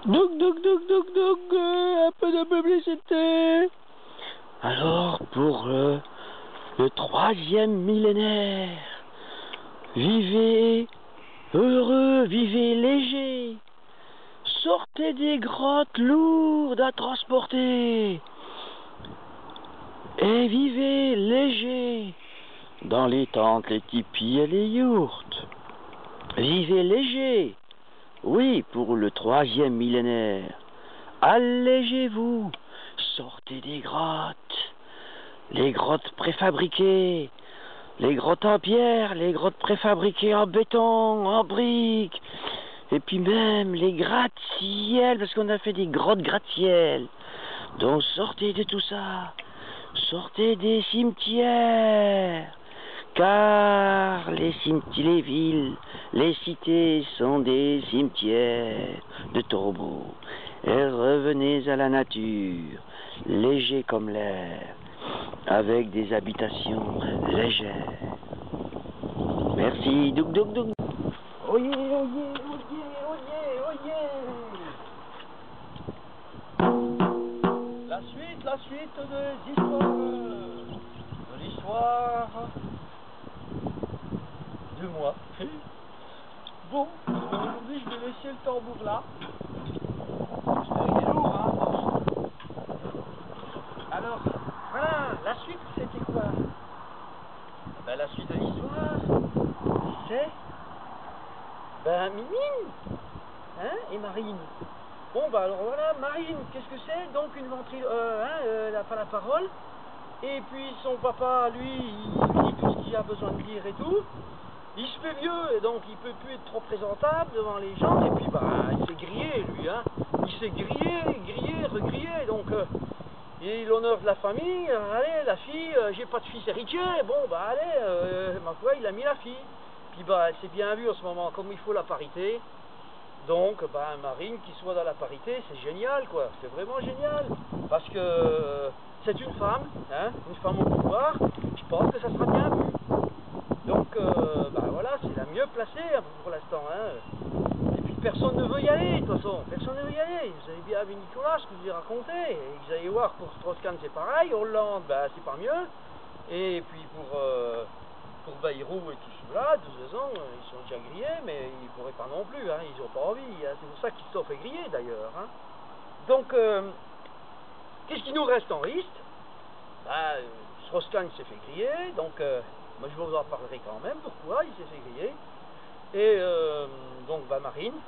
Un peu de publicité. Alors, pour le troisième millénaire, vivez heureux, vivez léger. Sortez des grottes lourdes à transporter. Et vivez léger dans les tentes, les tipis et les yourtes. Vivez léger. Oui, pour le troisième millénaire. Allégez-vous. Sortez des grottes. Les grottes préfabriquées. Les grottes en pierre, les grottes préfabriquées en béton, en briques. Et puis même les gratte-ciel, parce qu'on a fait des grottes gratte-ciel. Donc sortez de tout ça. Sortez des cimetières. Car les villes, les cités sont des cimetières de tombeaux. Et revenez à la nature, léger comme l'air, avec des habitations légères. Merci, douk. Oyez. La suite des histoires, de l'histoire de moi. Bon, aujourd'hui je vais laisser le tambour là. Il est lourd, hein. Alors, voilà, la suite c'était quoi? Ben, la suite de l'histoire, c'est Mimine, hein, et Marine. Bon, bah alors voilà, Marine, qu'est-ce que c'est? Donc une ventrilo, elle n'a pas la parole. Et puis son papa, lui, il dit tout ce qu'il a besoin de dire et tout. Il se fait vieux, et donc il peut plus être trop présentable devant les gens. Et puis, bah, il s'est grillé, lui, hein. Il s'est grillé, regrillé. Donc, il est l'honneur de la famille. Allez, la fille, j'ai pas de fils héritier. Bon, bah, allez, ma foi, il a mis la fille. Puis, bah, c'est bien vu en ce moment, comme il faut la parité. Donc, bah, Marine qui soit dans la parité, c'est génial, quoi. C'est vraiment génial. Parce que c'est une femme, hein, une femme au pouvoir. Je pense que ça sera bien vu. Donc, bah voilà, c'est la mieux placée pour l'instant, hein. Et puis personne ne veut y aller, de toute façon. Personne ne veut y aller. Vous avez bien vu Nicolas, ce que je vous ai raconté. Et vous allez voir, pour Strauss-Kahn, c'est pareil. Hollande, bah, c'est pas mieux. Et puis pour Bayrou et tout cela, de toute façon, ils sont déjà grillés, mais ils ne pourraient pas non plus, hein, ils n'ont pas envie, hein. C'est pour ça qu'ils se sont fait griller d'ailleurs, hein. Donc, qu'est-ce qui nous reste en liste? Bah, Strauss-Kahn s'est fait griller, donc moi je vous en parlerai quand même, pourquoi il s'est fait griller. Et donc, bah, Marine,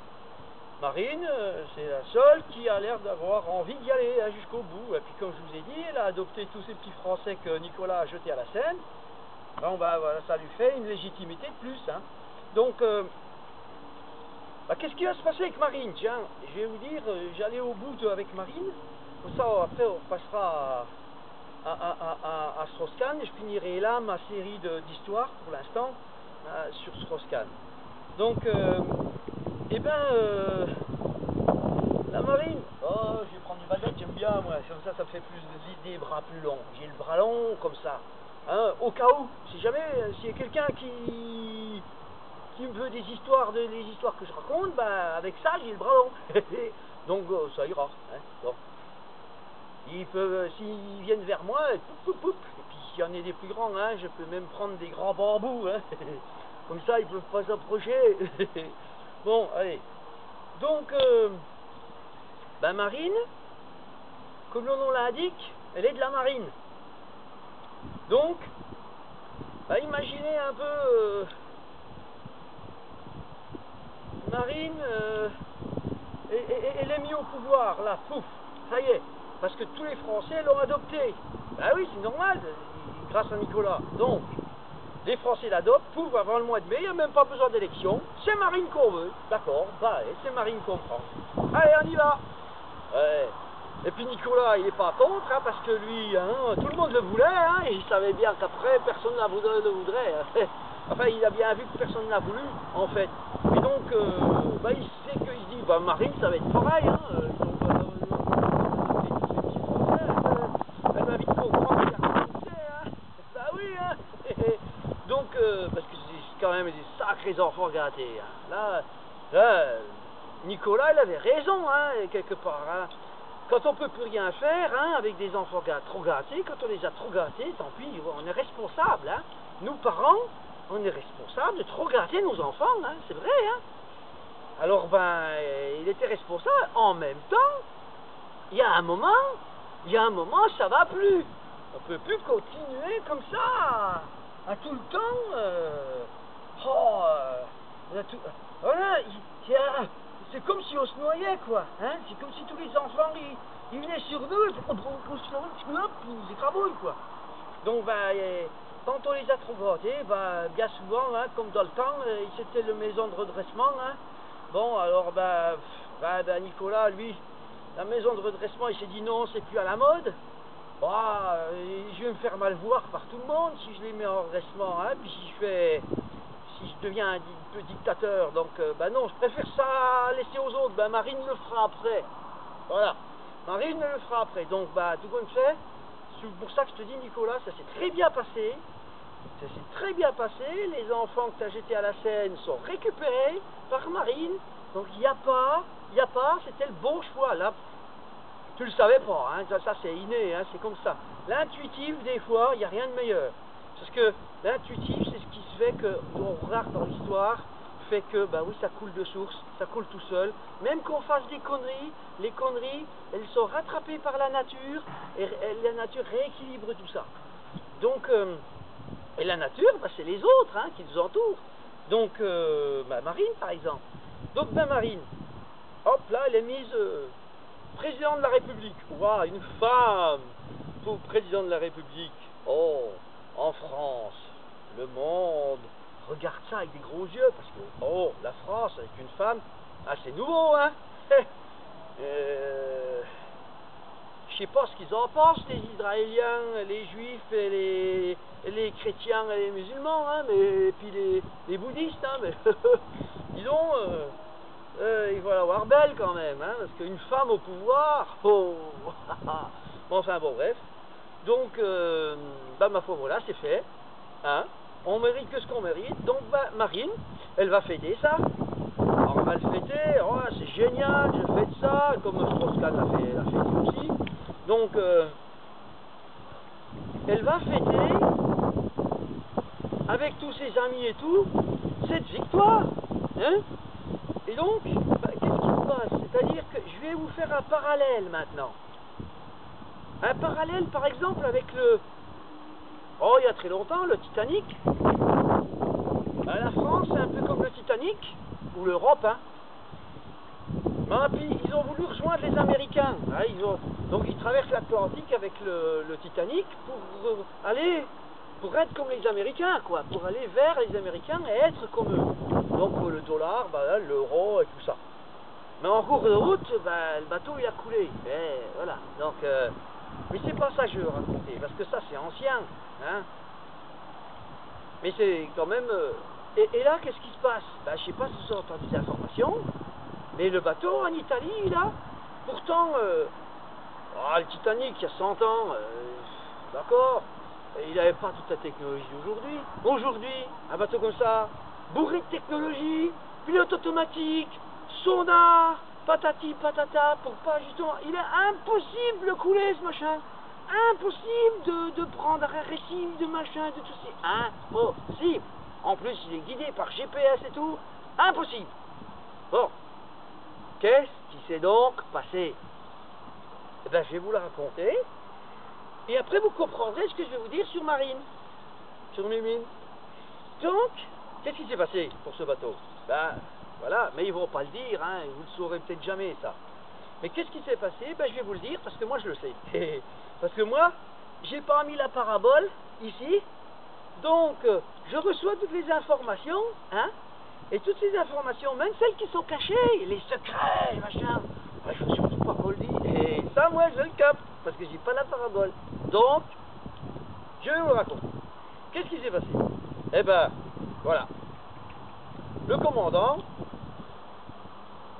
c'est la seule qui a l'air d'avoir envie d'y aller, hein, jusqu'au bout. Et puis comme je vous ai dit, elle a adopté tous ces petits Français que Nicolas a jetés à la Seine. Bon, bah voilà, ça lui fait une légitimité de plus, hein. Donc, bah, qu'est-ce qui va se passer avec Marine? Tiens, je vais vous dire, j'allais au bout avec Marine. Comme ça, après, on repassera à Strauss-Kahn. Et je finirai là ma série d'histoires, pour l'instant, sur Strauss-Kahn. Donc, la Marine, oh, je vais prendre une baguette, j'aime bien, moi. Comme ça me fait plus des bras plus longs. J'ai le bras long, comme ça. Hein, au cas où, si jamais, s'il y a quelqu'un qui me veut des histoires que je raconte, bah, avec ça, j'ai le bras long. Donc, ça ira. Hein, bon. Ils peuvent, s'ils viennent vers moi, poup. Et puis, s'il y en a des plus grands, hein, je peux même prendre des grands bambous. Hein. Comme ça, ils peuvent pas s'approcher. Bon, allez. Donc, bah, Marine, comme le nom l'indique, elle est de la marine. Donc, bah, imaginez un peu Marine, elle est mise au pouvoir, là, pouf, ça y est, parce que tous les Français l'ont adopté. Bah oui, c'est normal, grâce à Nicolas. Donc, les Français l'adoptent, pouf, avant le mois de mai, il n'y a même pas besoin d'élection. C'est Marine qu'on veut, d'accord, bah c'est Marine qu'on prend. Allez, on y va. Ouais. Et puis Nicolas, il n'est pas contre, hein, parce que lui, hein, tout le monde le voulait, hein, et il savait bien qu'après, personne ne le voudrait. Hein. Enfin, il a bien vu que personne ne l'a voulu, en fait. Et donc, bah, il sait qu'il se dit, bah, Marine, ça va être pareil, hein. Elle va vite comprendre qu'il y a un succès, hein. Bah oui, hein. Donc, parce que c'est quand même des sacrés enfants gâtés, hein. Là, Nicolas, il avait raison, hein, quelque part. Hein. Quand on peut plus rien faire, hein, avec des enfants trop gâtés, quand on les a trop gâtés, tant pis, on est responsable. Hein. Nous, parents, on est responsable de trop gâter nos enfants, hein, c'est vrai. Hein. Alors, ben, il était responsable. En même temps, il y a un moment, ça va plus. On peut plus continuer comme ça, à tout le temps. Voilà, c'est comme si on se noyait, quoi. Hein, c'est comme si tous les enfants, ils venaient sur nous, ils s'écrabouillent, quoi. Donc, ben, quand on les a trop gâtés, ben, bien souvent, hein, comme dans le temps, c'était le maison de redressement. Hein. Bon, alors, ben, Nicolas, lui, la maison de redressement, il s'est dit non, c'est plus à la mode. Bah, je vais me faire mal voir par tout le monde si je les mets en redressement, hein, puis si je deviens un peu dictateur, donc bah non, je préfère ça laisser aux autres. Bah Marine le fera après. Voilà, Marine le fera après. Donc bah tout comme fait, c'est pour ça que je te dis Nicolas, ça s'est très bien passé. Ça s'est très bien passé. Les enfants que tu as jetés à la Seine sont récupérés par Marine. Donc il n'y a pas, c'était le bon choix là. Tu le savais pas, hein, ça c'est inné, hein, c'est comme ça. L'intuitif, des fois, il n'y a rien de meilleur. Parce que l'intuitif, c'est ce qui se fait qu'on regarde dans l'histoire, fait que, bah oui, ça coule de source, ça coule tout seul. Même qu'on fasse des conneries, les conneries, elles sont rattrapées par la nature, et la nature rééquilibre tout ça. Donc, et la nature, bah, c'est les autres, hein, qui nous entourent. Donc, bah, Marine, par exemple. Donc, bah, Marine, hop, là, elle est mise... président de la République. Waouh, une femme pour président de la République. Oh, en France, le monde regarde ça avec des gros yeux parce que, oh, la France avec une femme, ah, c'est nouveau, hein. Je sais pas ce qu'ils en pensent, les Israéliens, les Juifs et les chrétiens et les musulmans, hein, et puis les bouddhistes, hein, mais disons... il faut l'avoir belle quand même, hein, parce qu'une femme au pouvoir, oh, bon, enfin bon, bref. Donc, bah, ma foi, voilà, c'est fait. Hein, on mérite que ce qu'on mérite. Donc, bah, Marine, elle va fêter ça. Alors, elle va le fêter. Oh, c'est génial, je fête ça. Comme Strauss-Kahn l'a fêté aussi. Donc, elle va fêter avec tous ses amis et tout cette victoire. Hein. Et donc, bah, qu'est-ce qui se passe? C'est-à-dire que je vais vous faire un parallèle maintenant. Un parallèle, par exemple, avec oh, il y a très longtemps, le Titanic. Bah, la France, c'est un peu comme le Titanic, ou l'Europe, hein. Bah, puis, ils ont voulu rejoindre les Américains. Hein, donc, ils traversent l'Atlantique avec le Titanic pour être comme les Américains, quoi, pour aller vers les Américains et être comme eux. Donc le dollar, bah, l'euro et tout ça. Mais en cours de route, bah, le bateau il a coulé. Et voilà. Donc, mais c'est pas ça que je veux raconter, parce que ça c'est ancien. Hein. Mais c'est quand même... Et là, qu'est-ce qui se passe? Bah, je sais pas si vous avez entendu des informations, mais le bateau en Italie, là, pourtant, le Titanic, il y a 100 ans, d'accord. Il n'avait pas toute la technologie d'aujourd'hui. Aujourd'hui, un bateau comme ça, bourré de technologie, pilote automatique, sonar, patati patata, pour pas justement... Il est impossible de couler ce machin. Impossible de prendre un récif de machin, de tout ça. Impossible. En plus, il est guidé par GPS et tout. Impossible. Bon. Qu'est-ce qui s'est donc passé? Eh bien, je vais vous le raconter. Et après, vous comprendrez ce que je vais vous dire sur Marine, sur Mimine. Donc, qu'est-ce qui s'est passé pour ce bateau? Ben, voilà, mais ils vont pas le dire, hein, vous le saurez peut-être jamais, ça. Mais qu'est-ce qui s'est passé? Ben, je vais vous le dire, parce que moi, je le sais. Parce que moi, j'ai pas mis la parabole, ici. Donc, je reçois toutes les informations, hein. Et toutes ces informations, même celles qui sont cachées, les secrets, les machins, ben, je veux surtout pas qu'on le dise. Et ça, moi, je le capte, parce que j'ai pas la parabole. Donc, je vais vous le raconter. Qu'est-ce qui s'est passé? Eh ben, voilà. Le commandant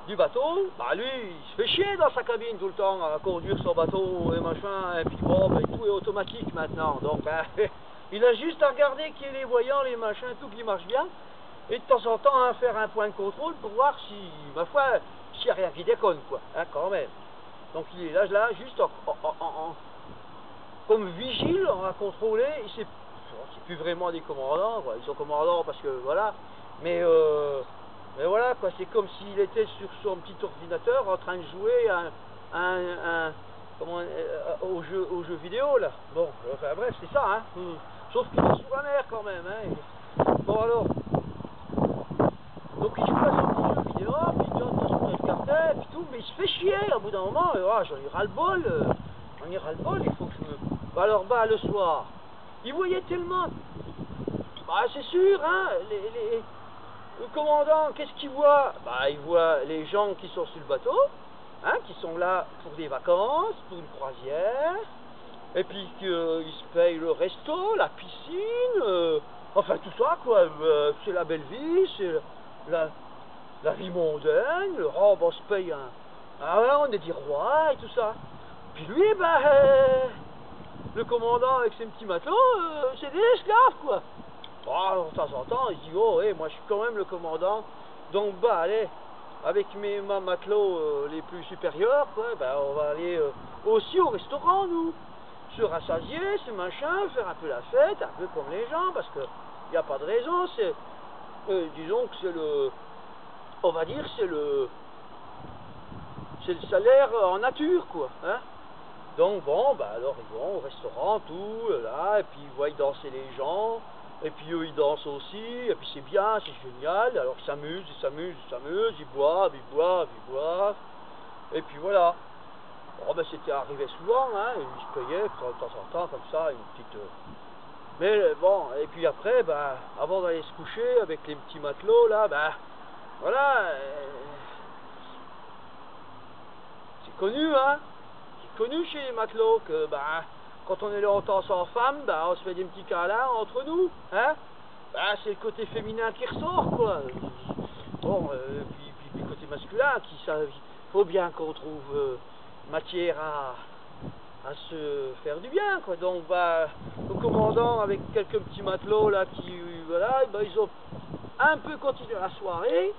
du bateau, bah lui, il se fait chier dans sa cabine tout le temps à conduire son bateau et machin, et puis bon, ben, tout est automatique maintenant. Donc, ben, il a juste à regarder qu'il y ait les voyants, les machins, tout qui marche bien, et de temps en temps à faire un point de contrôle pour voir si, ma foi, s'il n'y a rien qui déconne, quoi, hein, quand même. Donc il est là, juste comme vigile, on va contrôler, c'est plus vraiment des commandants, quoi. Ils sont commandants parce que, voilà, mais voilà, quoi, c'est comme s'il était sur son petit ordinateur en train de jouer au jeu vidéo, là. Bon, enfin bref, c'est ça, hein. Sauf qu'il est sous la mer quand même, hein. Bon alors, donc il joue à son petit jeu vidéo, puis il dit attention il regardait, puis tout, mais il se fait chier au bout d'un moment, et j'en ai ras-le-bol, il faut que je me... Alors le soir, il voyait tellement, c'est sûr, hein, le commandant, qu'est-ce qu'il voit? Il voit les gens qui sont sur le bateau, hein, qui sont là pour des vacances, pour une croisière, et puis qu'ils se payent le resto, la piscine, enfin tout ça, quoi, c'est la belle vie, c'est la vie mondaine, on se paye on est des rois et tout ça. Puis lui, le commandant avec ses petits matelots, c'est des esclaves, quoi. De temps en temps, il se dit, moi je suis quand même le commandant, donc allez, avec mes matelots les plus supérieurs, quoi, on va aller aussi au restaurant, nous, se rassasier, ce machin, faire un peu la fête, un peu comme les gens, parce que il n'y a pas de raison, c'est, disons que c'est on va dire, c'est le salaire en nature, quoi, hein. Donc alors ils vont au restaurant, tout, là, et puis ils voient danser les gens, et puis eux ils dansent aussi, et puis c'est bien, c'est génial, alors ils s'amusent, ils boivent, et puis voilà. C'était arrivé souvent, hein, ils se payaient de temps en temps, comme ça, une petite... Mais bon, et puis après, avant d'aller se coucher avec les petits matelots, là, voilà, c'est connu, hein, c'est connu chez les matelots que, quand on est longtemps sans femme, on se fait des petits câlins entre nous, hein, c'est le côté féminin qui ressort, quoi. Bon, puis le côté masculin, faut bien qu'on trouve matière à se faire du bien, quoi. Donc, le commandant avec quelques petits matelots, là, voilà, ils ont un peu continué la soirée.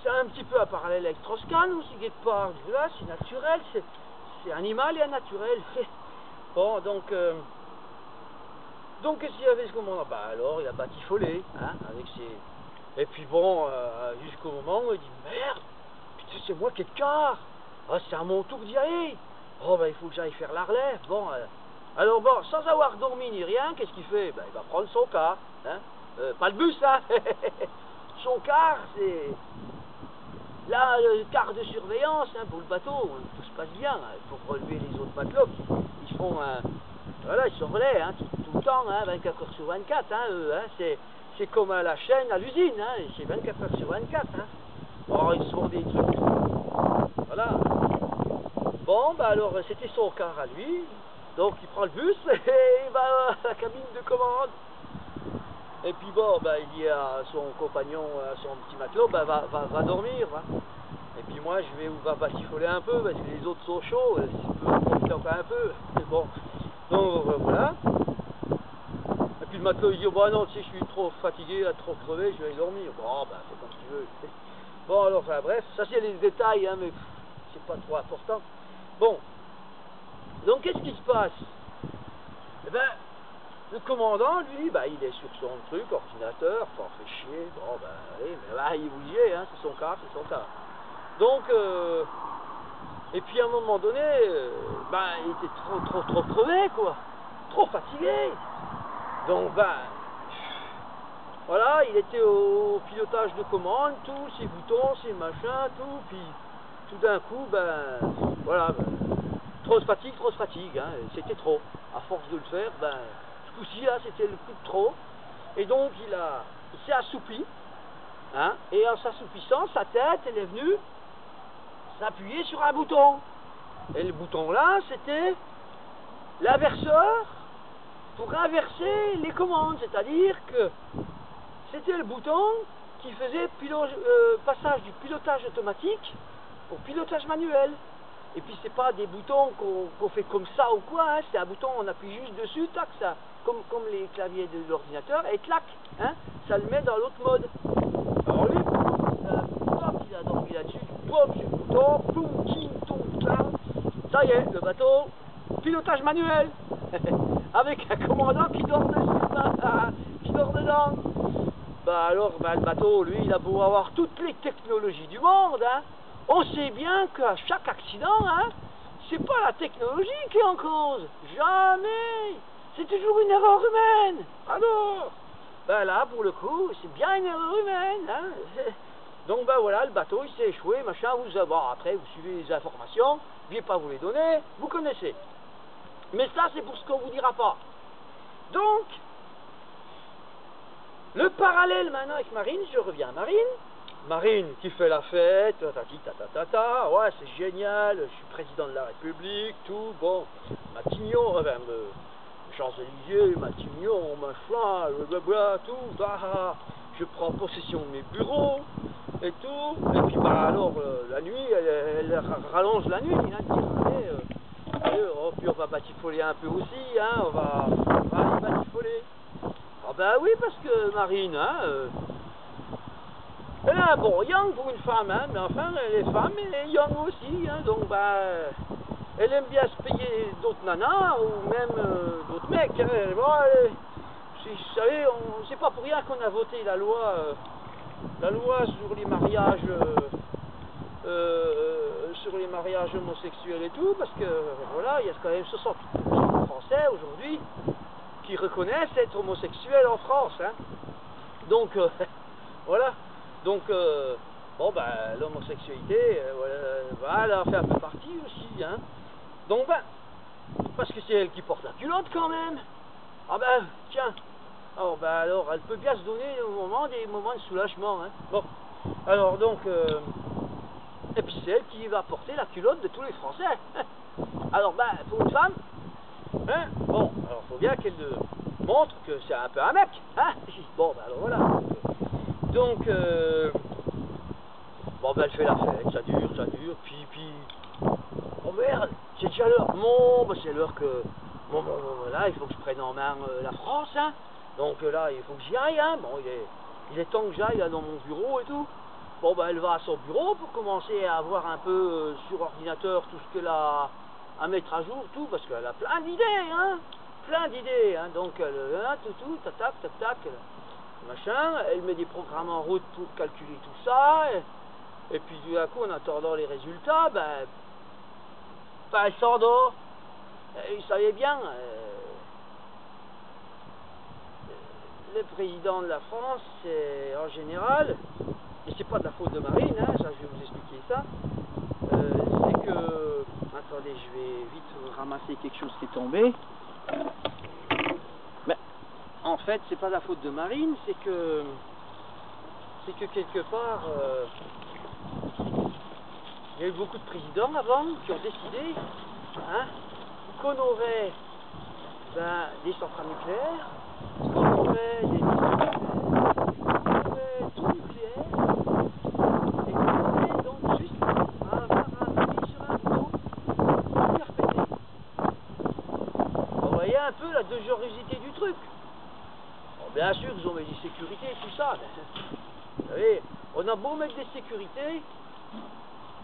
C'est un petit peu à parallèle avec Strauss-Kahn aussi, quelque part. Là, c'est naturel, c'est animal et naturel. Bon, donc qu'est-ce qu'il y avait ce commandant? Alors, il a batifolé, hein, avec ses... Et puis bon, jusqu'au moment où il dit, merde, putain, c'est moi qui ai le quart. C'est à mon tour d'y aller. Il faut que j'aille faire la relève. Bon, alors sans avoir dormi ni rien, qu'est-ce qu'il fait? Il va prendre son quart, hein. Pas le bus, hein. Son quart, c'est... Là, le quart de surveillance, hein, pour le bateau, tout se passe bien, hein, pour relever les autres matelots, ils font voilà, ils sont relais, hein, tout le temps, hein, 24 heures sur 24, hein, eux, hein, c'est comme à la chaîne, à l'usine, hein, c'est 24 heures sur 24, hein. Ils se font des trucs, voilà. Bon, alors, c'était son quart à lui, donc il prend le bus, et il va à la cabine de commande. Et puis il dit à son compagnon, à son petit matelot, va dormir, va. Et puis moi, va batifoler un peu, parce que les autres sont chauds, il peut profiter encore un peu. Bon, donc voilà. Et puis le matelot, il dit, non, tu sais, je suis trop fatigué, là, trop crevé, je vais aller dormir. Bon, fais comme tu veux. Bon, alors, bref, ça c'est les détails, hein, mais c'est pas trop important. Bon, donc qu'est-ce qui se passe? Le commandant, lui, il est sur son truc, ordinateur, ça en fait chier, allez, mais il est obligé, hein, c'est son quart. Donc, et puis à un moment donné, il était trop crevé, quoi, trop fatigué. Donc, voilà, il était au pilotage de commande, tous ses boutons, ses machins, tout, puis tout d'un coup, voilà, trop de fatigue, hein, c'était trop. À force de le faire, ce coup-ci, là, c'était le coup de trop. Et donc, il s'est assoupi, hein, et en s'assoupissant, sa tête, elle est venue s'appuyer sur un bouton. Et le bouton là, c'était l'inverseur pour inverser les commandes, c'est-à-dire que c'était le bouton qui faisait passage du pilotage automatique au pilotage manuel. Et puis c'est pas des boutons qu'on fait comme ça ou quoi, hein, c'est un bouton, on appuie juste dessus, tac, ça, comme les claviers de l'ordinateur, et clac, hein, ça le met dans l'autre mode. Alors lui, il a dormi là-dessus, boum, sur le bouton, boum, ting, toum, tlam. Ça y est, le bateau, pilotage manuel, avec un commandant qui dort dessus, qui dort dedans. Bah alors, bah, le bateau, lui, il a beau avoir toutes les technologies du monde, hein. On sait bien qu'à chaque accident, hein, c'est pas la technologie qui est en cause, jamais. C'est toujours une erreur humaine. Alors, ben là, pour le coup, c'est bien une erreur humaine. Hein. Donc, ben voilà, le bateau, il s'est échoué, machin. Bon, après, vous suivez les informations. Je vais pas vous les donner. Vous connaissez. Mais ça, c'est pour ce qu'on vous dira pas. Donc, le parallèle maintenant avec Marine, je reviens à Marine. Marine qui fait la fête, ouais, c'est génial, je suis président de la République, tout, bon, Matignon, Champs-Élysées, Matignon, machin, blablabla, tout, je prends possession de mes bureaux, et tout, et puis bah alors, la nuit, elle rallonge la nuit, hein, puis on va batifoler un peu aussi, hein, on va aller batifoler. Ah bah oui, parce que Marine, hein, elle a un bon yang pour une femme, hein, mais enfin, elle est femme, elle est yang aussi, hein, donc bah, elle aime bien se payer d'autres nanas, ou même d'autres mecs, hein, bon, vous savez, c'est pas pour rien qu'on a voté la loi sur les mariages, homosexuels et tout, parce que, voilà, il y a quand même 68% de Français aujourd'hui qui reconnaissent être homosexuels en France, hein, donc, voilà. Donc, bon, ben, l'homosexualité, voilà, elle fait un peu partie aussi, hein. Donc, ben, parce que c'est elle qui porte la culotte quand même. Ah ben, tiens. Oh, ben alors, elle peut bien se donner des moments de soulagement, hein. Bon, alors donc, et puis c'est elle qui va porter la culotte de tous les Français. Alors, ben, pour une femme, hein, bon, alors, faut bien qu'elle montre que c'est un peu un mec, hein. Bon, ben, alors voilà. Donc, bon ben elle fait la fête, ça dure, puis, oh merde, c'est déjà l'heure, bon, ben c'est l'heure que, bon, là, il faut que je prenne en main la France, hein, donc là, il faut que j'y aille, hein, bon, il est temps que j'aille là dans mon bureau et tout, bon ben elle va à son bureau pour commencer à voir un peu sur ordinateur tout ce qu'elle a à mettre à jour, tout, parce qu'elle a plein d'idées, hein, donc tout, tac, machin, elle met des programmes en route pour calculer tout ça, et puis du coup, en attendant les résultats, ben elle s'endort. Vous savez bien, le président de la France, c'est en général, et c'est pas de la faute de Marine, hein, ça, je vais vous expliquer ça, c'est que, attendez, je vais vite ramasser quelque chose qui est tombé. En fait, c'est pas la faute de Marine, c'est que quelque part, il y a eu beaucoup de présidents avant qui ont décidé, hein, qu'on aurait des centrales nucléaires, qu'on aurait des qu'on aurait tout nucléaire, et qu'on aurait donc juste à avoir un pays sur un bouton pour faire péter. Vous voyez un peu la dangerosité du truc. Bien sûr, ils ont mis des sécurités et tout ça, mais vous savez, on a beau mettre des sécurités,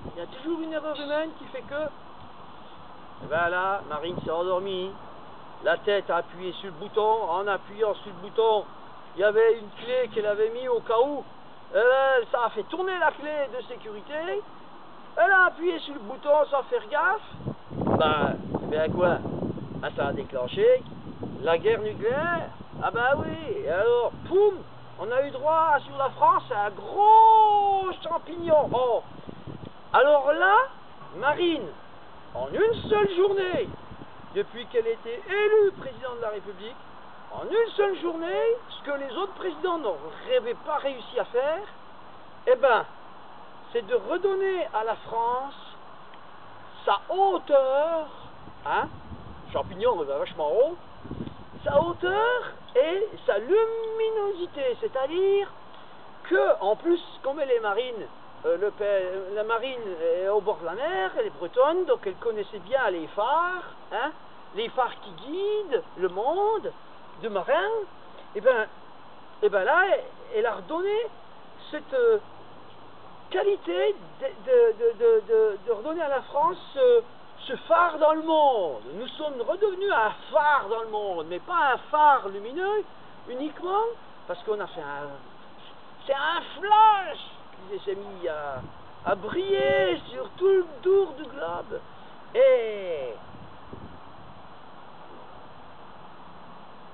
il y a toujours une erreur humaine qui fait que, ben là, Marine s'est endormie, la tête a appuyé sur le bouton, en appuyant sur le bouton, il y avait une clé qu'elle avait mis au cas où, ça a fait tourner la clé de sécurité, elle a appuyé sur le bouton sans faire gaffe, ben quoi, ben, ça a déclenché la guerre nucléaire. Ah bah oui, et alors, poum, on a eu droit sur la France à un gros champignon. Oh, alors là, Marine, en une seule journée, depuis qu'elle était élue présidente de la République, en une seule journée, ce que les autres présidents n'auraient pas réussi à faire, eh ben, c'est de redonner à la France sa hauteur, hein, champignon, vachement haut, sa hauteur et sa luminosité, c'est-à-dire que, en plus, comme elle est marine, la marine est au bord de la mer, elle est bretonne, donc elle connaissait bien les phares, hein, les phares qui guident le monde de marins, et ben là, elle a redonné qualité de redonner à la France ce phare dans le monde. Nous sommes redevenus un phare dans le monde, mais pas un phare lumineux uniquement, parce qu'on a fait c'est un flash qui s'est mis à briller sur tout le tour du globe.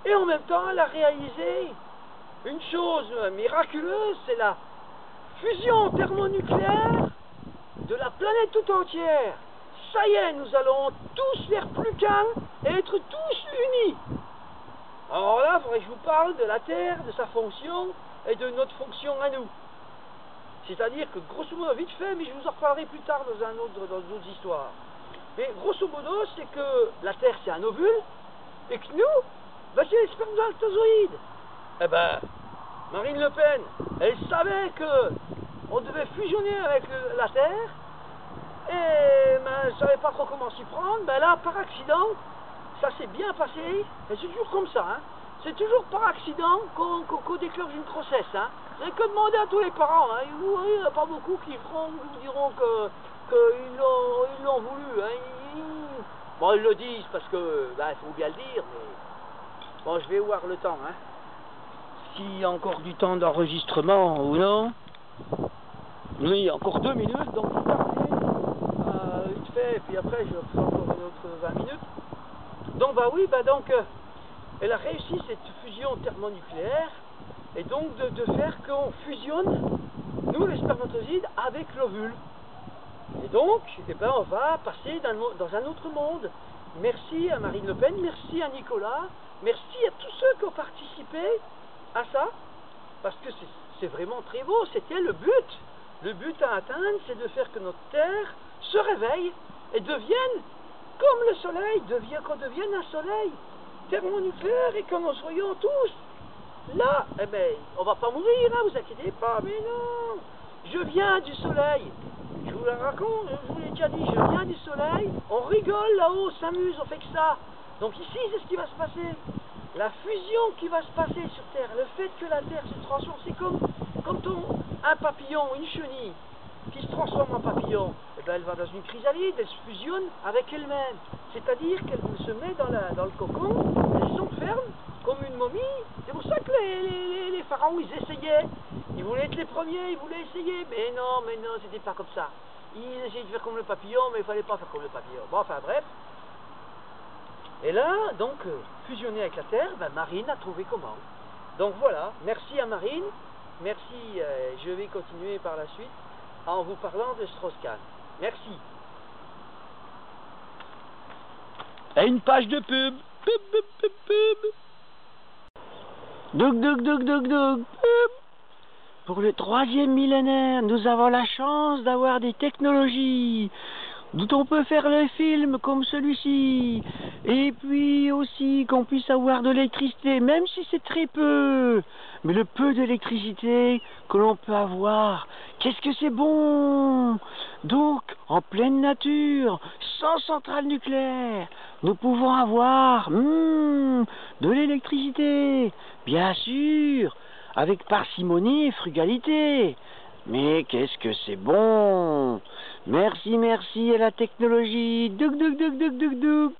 Et en même temps, elle a réalisé une chose miraculeuse, c'est la fusion thermonucléaire de la planète tout entière. Ça y est, nous allons tous faire plus qu'un et être tous unis. Alors là, il faudrait que je vous parle de la Terre, de sa fonction et de notre fonction à nous. C'est-à-dire que, grosso modo, vite fait, mais je vous en reparlerai plus tard dans d'autres histoires. Mais grosso modo, c'est que la Terre, c'est un ovule, et que nous, ben, c'est les spermatozoïdes. Eh ben, Marine Le Pen, elle savait que on devait fusionner avec la Terre, et ben, elle ne savait pas trop comment s'y prendre. Ben là, par accident, ça s'est bien passé, et c'est toujours comme ça, hein. C'est toujours par accident qu'on déclenche une grossesse, hein. Vous n'avez que demander à tous les parents, hein. Il n'y en a pas beaucoup qui vous diront qu'ils l'ont voulu, hein. Bon, ils le disent parce que, ben, il faut bien le dire, mais bon, je vais voir le temps, hein. S'il y a encore du temps d'enregistrement ou non. Oui, il y a encore 2 minutes, donc vous terminez vite fait, et puis après je ferai encore une autre 20 minutes. Donc bah oui, bah donc elle a réussi cette fusion thermonucléaire, et donc de faire qu'on fusionne, nous les spermatozoïdes, avec l'ovule. Et donc, eh ben, on va passer dans un autre monde. Merci à Marine Le Pen, merci à Nicolas, merci à tous ceux qui ont participé à ça, parce que c'est vraiment très beau, c'était le but. Le but à atteindre, c'est de faire que notre Terre se réveille et devienne comme le Soleil, qu'on devienne un Soleil thermonucléaire, et que nous soyons tous là. Eh ben, on va pas mourir, hein, vous inquiétez pas, mais non. Je viens du Soleil. Je vous la raconte, je vous l'ai déjà dit, je viens du Soleil. On rigole là-haut, on s'amuse, on fait que ça. Donc ici, c'est ce qui va se passer. La fusion qui va se passer sur Terre, le fait que la Terre se transforme, c'est comme un papillon, une chenille qui se transforme en papillon. Et ben, elle va dans une chrysalide, elle se fusionne avec elle-même. C'est-à-dire qu'elle se met dans le cocon, elle s'enferme comme une momie. C'est pour ça que les pharaons, ils essayaient. Ils voulaient être les premiers, ils voulaient essayer. Mais non, c'était pas comme ça. Ils essayaient de faire comme le papillon, mais il fallait pas faire comme le papillon. Bon, enfin bref. Et là, donc, fusionner avec la Terre, ben, Marine a trouvé comment. Donc voilà, merci à Marine, merci, je vais continuer par la suite en vous parlant de Strauss-Kahn. Merci. Et une page de pub. Pub, pub, pub, pub. Pub. Pour le 3e millénaire, nous avons la chance d'avoir des technologies d'où on peut faire les films comme celui-ci, et puis aussi qu'on puisse avoir de l'électricité, même si c'est très peu, mais le peu d'électricité que l'on peut avoir, qu'est-ce que c'est bon! Donc, en pleine nature, sans centrale nucléaire, nous pouvons avoir de l'électricité, bien sûr, avec parcimonie et frugalité. Mais qu'est-ce que c'est bon! Merci à la technologie. Douk.